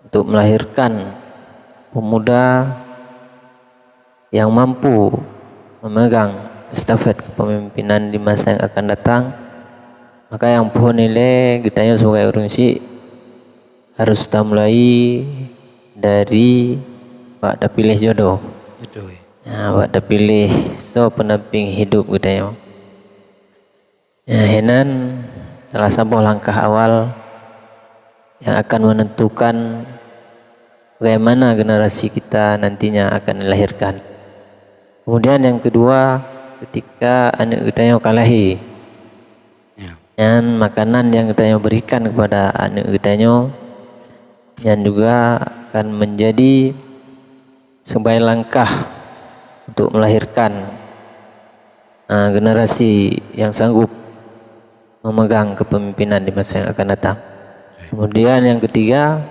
untuk melahirkan pemuda yang mampu memegang estafet kepemimpinan di masa yang akan datang. Maka yang pohon nilai kita sebagai orang si harus kita mulai dari Pak pilih jodoh. Betul. Nah, Pak pilih so pendamping hidup kita ya, henan salah satu langkah awal yang akan menentukan bagaimana generasi kita nantinya akan dilahirkan. Kemudian yang kedua, ketika anak kita kalahi, dan makanan yang kita berikan kepada anak kita yang juga akan menjadi sebagai langkah untuk melahirkan generasi yang sanggup memegang kepemimpinan di masa yang akan datang. Kemudian yang ketiga,